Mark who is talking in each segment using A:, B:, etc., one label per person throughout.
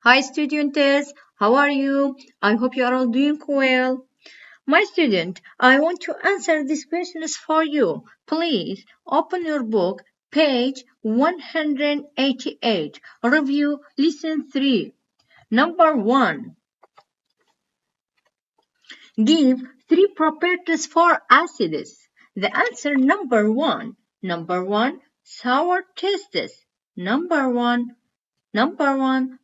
A: Hi students, how are you? I hope you are all doing well. My student, I want to answer these questions for you. Please open your book, page 188. Review lesson 3. Number 1. Give 3 properties for acids. The answer number 1. Number 1, sour tastes. Number one,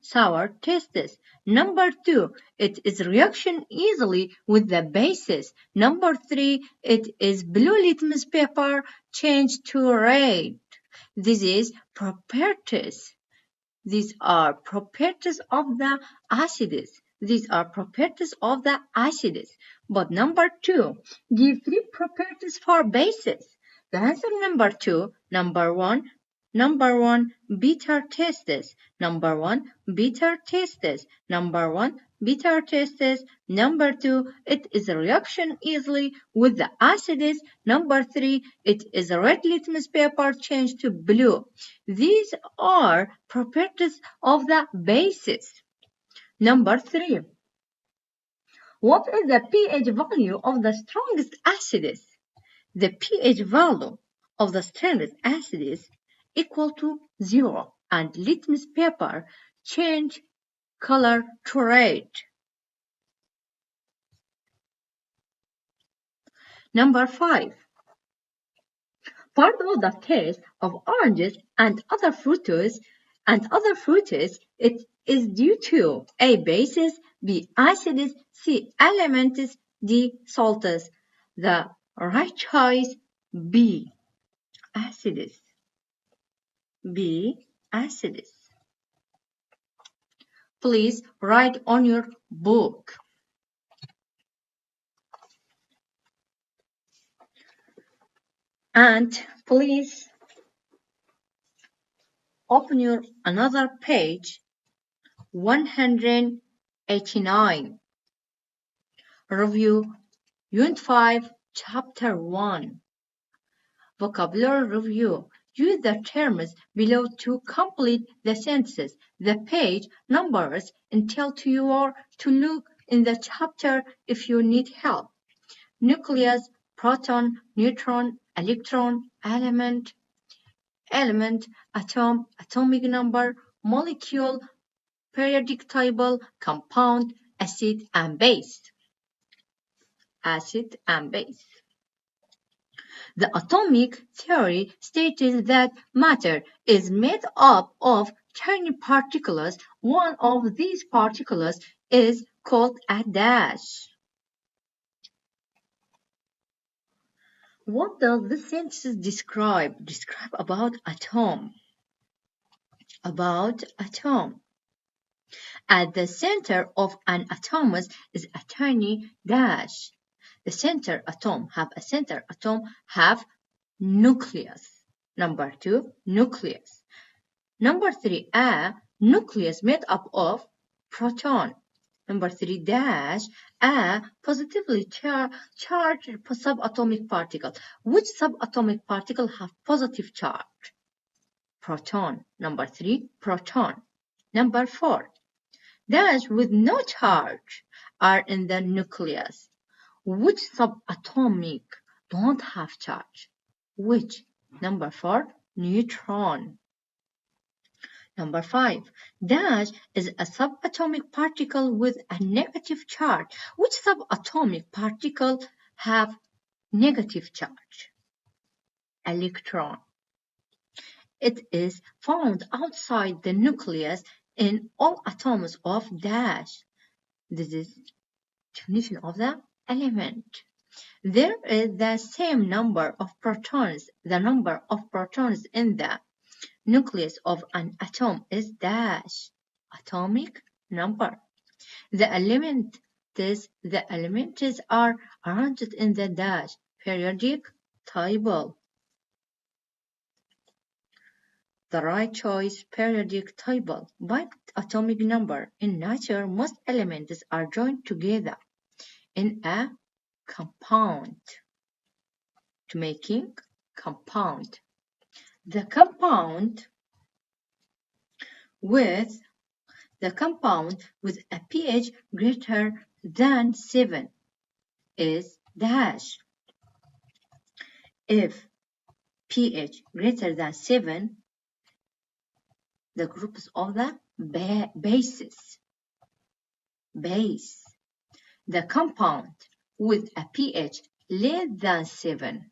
A: sour tastes. Number two, it is reaction easily with the bases. Number three, it is blue litmus paper changed to red. This is properties. These are properties of the acids. These are properties of the acids. But number two, give 3 properties for bases. The answer number two, number one, bitter tastes. Number one, bitter tastes. Number one, bitter tastes. Number two, it is a reaction easily with the acids. Number three, it is a red litmus paper changed to blue. These are properties of the bases. Number three, what is the pH value of the strongest acids? The pH value of the strongest acid is equal to 0 and litmus paper change color to red. Number 5. Part of the taste of oranges and other fruits it is due to A. bases, B. acids, C. elements, D. salts. The right choice B. Acids. B. Acids. Please write on your book. And please open your another page, 189. Review Unit 5, Chapter 1. Vocabulary review. Use the terms below to complete the sentences. The page numbers tell you to look in the chapter if you need help. Nucleus, proton, neutron, electron, element, atom, atomic number, molecule, periodic table, compound, acid and base. Acid and base. The atomic theory states that matter is made up of tiny particles. One of these particles is called a dash. What does the sentence describe? Describe about atom. About atom. At the center of an atom is a tiny dash. The center atom have nucleus. Number 2, nucleus. Number 3, a nucleus made up of proton. Number 3 dash, a positively charged subatomic particle. Which subatomic particle have positive charge? Proton. Number 3, proton. Number 4, dash with no charge are in the nucleus. Which subatomic don't have charge? Which? Number 4, neutron. Number 5, dash is a subatomic particle with a negative charge. Which subatomic particle have negative charge? Electron. It is found outside the nucleus in all atoms of dash. This is definition of the element. There is the same number of protons. The number of protons in the nucleus of an atom is dash, atomic number. The elements are arranged in the dash, periodic table. The right choice, periodic table. By atomic number, in nature, most elements are joined together in a compound to making compound. The compound with The compound with a pH greater than 7 is dash. If pH greater than 7, the groups of the bases. Base. The compound with a pH less than 7.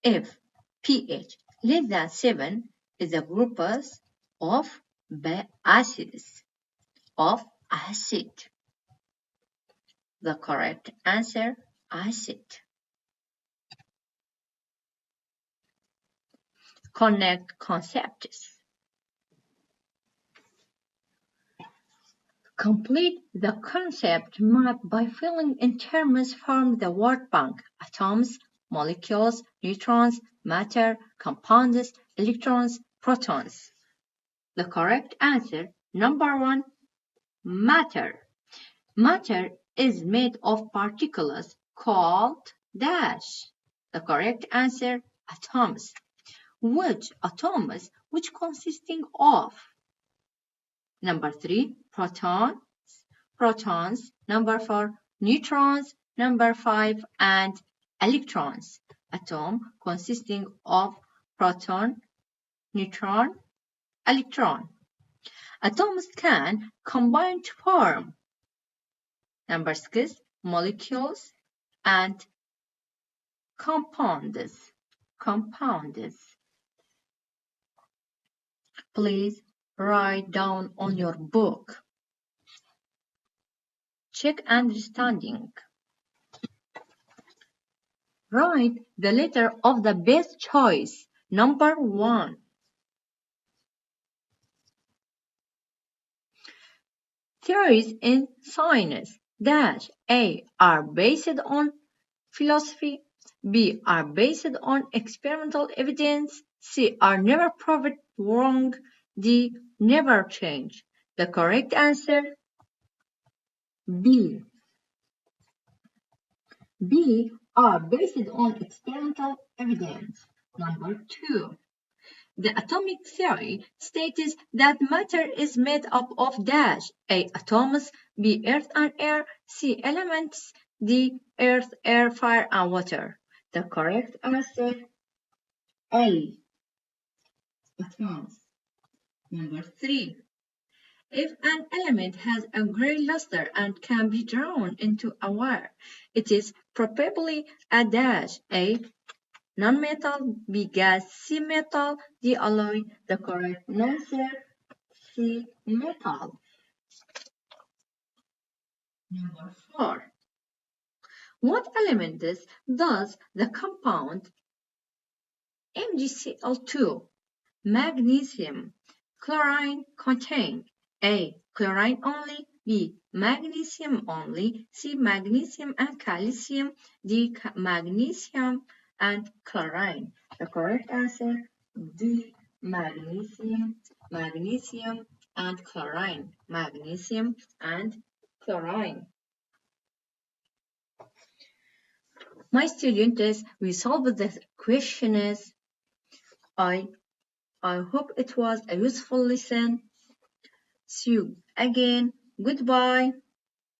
A: If pH less than 7 is the groups of acids. Of acid. The correct answer, acid. Connect concepts. Complete the concept map by filling in terms from the word bank: atoms, molecules, neutrons, matter, compounds, electrons, protons. The correct answer, number 1, matter. Matter is made of particles called dash. The correct answer, atoms. Which atoms? Which consisting of? Number 3, protons. Protons. Number 4, neutrons. Number 5, and electrons. Atom consisting of proton, neutron, electron. Atoms can combine to form. Number 6, molecules and compounds. Compounds. Please write down on your book. Check understanding. Write the letter of the best choice. Number 1. Theories in science dash A are based on philosophy, B are based on experimental evidence, C are never proved wrong, D never change. The correct answer, B. B are based on experimental evidence. Number 2. The atomic theory states that matter is made up of dash A atoms, B earth and air, C elements, D earth, air, fire and water. The correct answer, A. Atoms. Number 3. If an element has a gray luster and can be drawn into a wire, it is probably a dash A non-metal, B gas, C metal, D alloy. The correct answer, C metal. Number 4. What element does the compound MgCl2 magnesium chlorine contain? A. Chlorine only, B. Magnesium only, C. Magnesium and calcium, D. Magnesium and chlorine. The correct answer, D. Magnesium, magnesium and chlorine. Magnesium and chlorine. My students, we solved the questions. I hope it was a useful lesson. See you again. Goodbye.